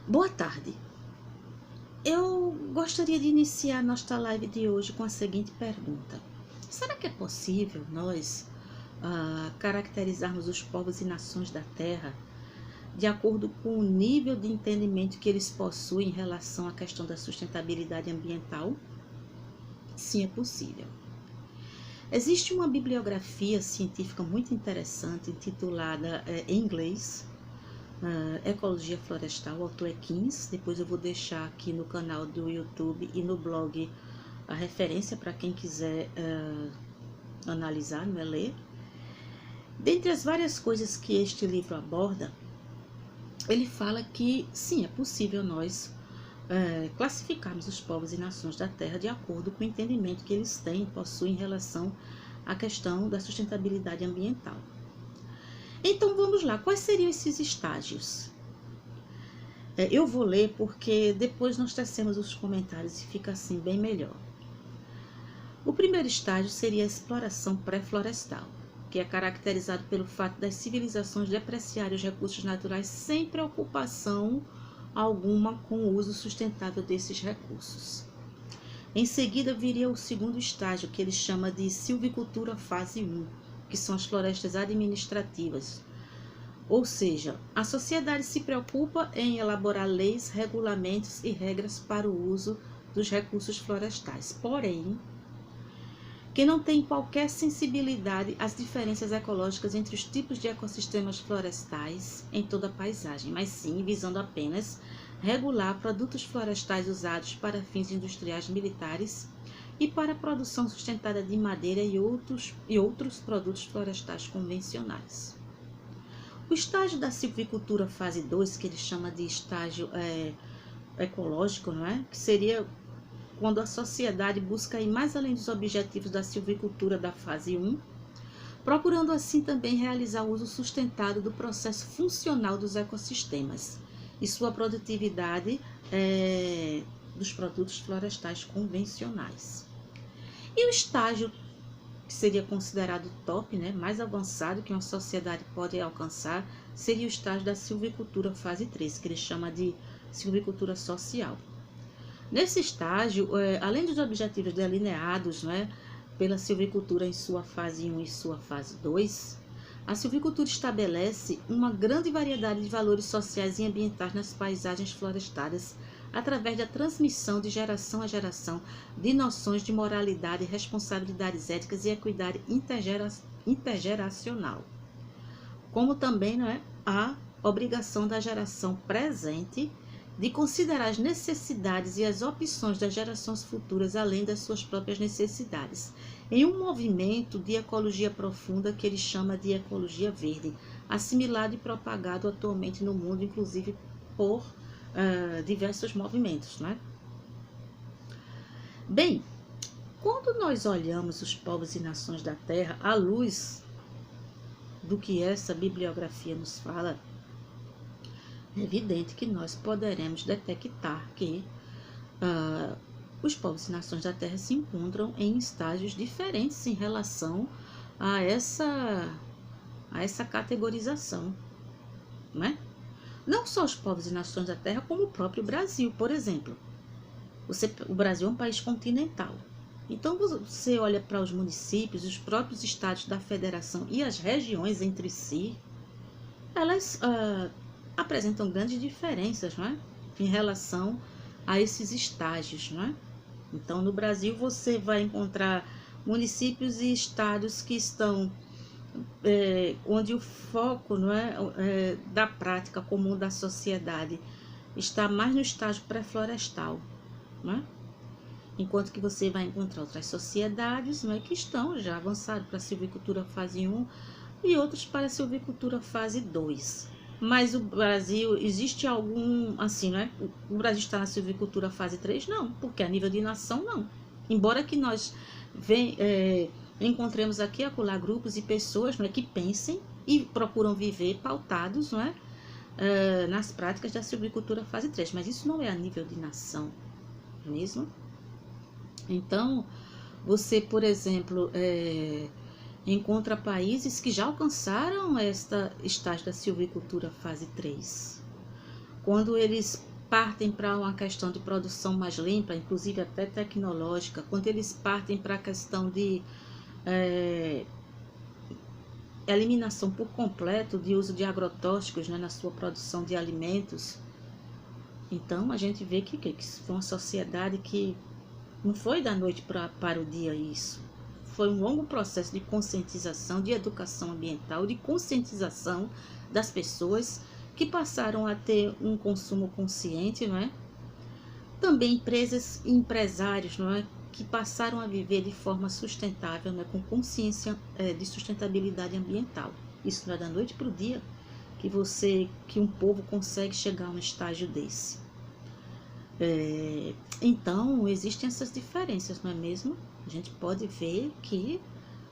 Boa tarde. Eu gostaria de iniciar nossa live de hoje com a seguinte pergunta: será que é possível nós caracterizarmos os povos e nações da Terra de acordo com o nível de entendimento que eles possuem em relação à questão da sustentabilidade ambiental? Sim, é possível. Existe uma bibliografia científica muito interessante intitulada em inglês Ecologia Florestal, o autor é Keynes. Depois eu vou deixar aqui no canal do YouTube e no blog a referência para quem quiser analisar, não é, ler. Dentre as várias coisas que este livro aborda, ele fala que sim, é possível nós classificarmos os povos e nações da Terra de acordo com o entendimento que eles têm, possuem em relação à questão da sustentabilidade ambiental. Então vamos lá, quais seriam esses estágios? Eu vou ler porque depois nós tecemos os comentários e fica assim bem melhor. O primeiro estágio seria a exploração pré-florestal, que é caracterizado pelo fato das civilizações depreciarem os recursos naturais sem preocupação alguma com o uso sustentável desses recursos. Em seguida viria o segundo estágio, que ele chama de silvicultura fase 1, que são as florestas administrativas. Ou seja, a sociedade se preocupa em elaborar leis, regulamentos e regras para o uso dos recursos florestais. Porém, que não tem qualquer sensibilidade às diferenças ecológicas entre os tipos de ecossistemas florestais em toda a paisagem, mas sim visando apenas regular produtos florestais usados para fins industriais militares e para a produção sustentada de madeira e outros produtos florestais convencionais. O estágio da silvicultura fase 2, que ele chama de estágio ecológico, não é? Que seria quando a sociedade busca ir mais além dos objetivos da silvicultura da fase 1, procurando assim também realizar o uso sustentado do processo funcional dos ecossistemas e sua produtividade dos produtos florestais convencionais. E o estágio que seria considerado top, né, mais avançado que uma sociedade pode alcançar, seria o estágio da silvicultura fase 3, que ele chama de silvicultura social. Nesse estágio, além dos objetivos delineados, né, pela silvicultura em sua fase 1 e sua fase 2, a silvicultura estabelece uma grande variedade de valores sociais e ambientais nas paisagens florestadas, através da transmissão de geração a geração de noções de moralidade, responsabilidades éticas e equidade intergeracional, como também, não é, a obrigação da geração presente de considerar as necessidades e as opções das gerações futuras além das suas próprias necessidades, em um movimento de ecologia profunda que ele chama de ecologia verde, assimilado e propagado atualmente no mundo, inclusive por diversos movimentos, né? Bem, quando nós olhamos os povos e nações da Terra à luz do que essa bibliografia nos fala, é evidente que nós poderemos detectar que os povos e nações da Terra se encontram em estágios diferentes em relação a essa categorização, né? Não só os povos e nações da Terra, como o próprio Brasil, por exemplo. O Brasil é um país continental. Então, você olha para os municípios, os próprios estados da federação e as regiões entre si, elas apresentam grandes diferenças, não é? Em relação a esses estágios, não é? Então, no Brasil, você vai encontrar municípios e estados que estão onde o foco, não é, da prática comum da sociedade está mais no estágio pré-florestal, não é? Enquanto que você vai encontrar outras sociedades, não é, que estão já avançadas para a silvicultura fase 1 e outros para a silvicultura fase 2. Mas o Brasil, existe algum, assim, não é? O Brasil está na silvicultura fase 3? Não, porque a nível de nação, não. Embora que nós encontremos aqui e acolá grupos e pessoas, não é, que pensem e procuram viver pautados, não é, nas práticas da silvicultura fase 3, mas isso não é a nível de nação mesmo. Então, você, por exemplo, encontra países que já alcançaram esta estágio da silvicultura fase 3, quando eles partem para uma questão de produção mais limpa, inclusive até tecnológica, quando eles partem para a questão de eliminação por completo de uso de agrotóxicos, né, na sua produção de alimentos. Então a gente vê que foi uma sociedade que não foi da noite para o dia isso. Foi um longo processo de conscientização, de educação ambiental, de conscientização das pessoas que passaram a ter um consumo consciente, não é? Também empresas e empresários, não é? Que passaram a viver de forma sustentável, né? Com consciência de sustentabilidade ambiental. Isso não é da noite para o dia que um povo consegue chegar a um estágio desse. Então, existem essas diferenças, não é mesmo? A gente pode ver que,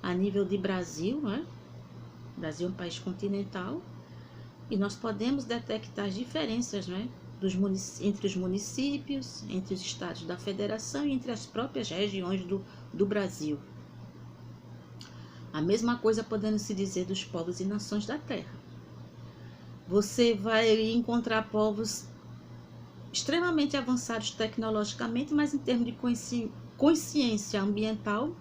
a nível de Brasil, não é? O Brasil é um país continental, e nós podemos detectar as diferenças, não é? Entre os municípios, entre os estados da federação e entre as próprias regiões do Brasil. A mesma coisa podendo se dizer dos povos e nações da terra. Você vai encontrar povos extremamente avançados tecnologicamente, mas em termos de consciência ambiental,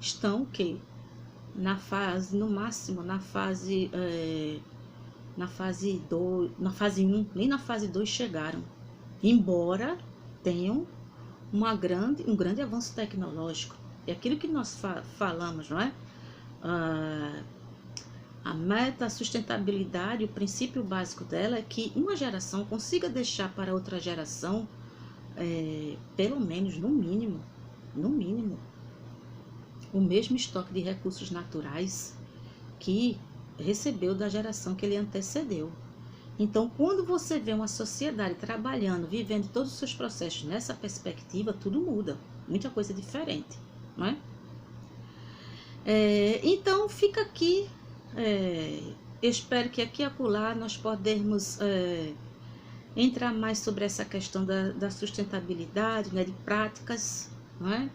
estão o quê? No máximo, na fase 1, nem na fase 2 chegaram, embora tenham um grande avanço tecnológico. É aquilo que nós falamos, não é? A meta, a sustentabilidade, o princípio básico dela é que uma geração consiga deixar para outra geração, pelo menos, no mínimo, o mesmo estoque de recursos naturais que recebeu da geração que ele antecedeu. Então, quando você vê uma sociedade trabalhando, vivendo todos os seus processos nessa perspectiva, tudo muda, muita coisa diferente, não é? Então, fica aqui, eu espero que aqui e acolá nós podemos entrar mais sobre essa questão da sustentabilidade, né, de práticas, não é?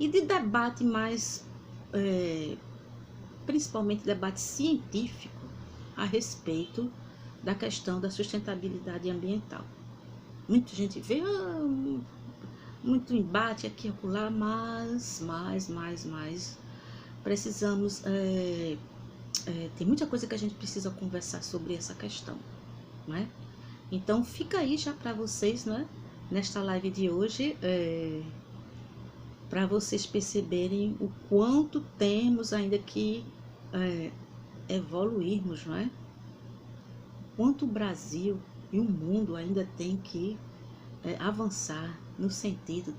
E de debate mais, principalmente debate científico, a respeito da questão da sustentabilidade ambiental. Muita gente vê muito embate aqui e acolá, mas precisamos, tem muita coisa que a gente precisa conversar sobre essa questão, não é? Então fica aí já para vocês, não é? Nesta live de hoje, para vocês perceberem o quanto temos ainda que evoluirmos, não é? Quanto o Brasil e o mundo ainda tem que avançar no sentido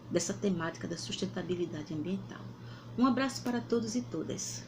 dessa temática da sustentabilidade ambiental. Um abraço para todos e todas.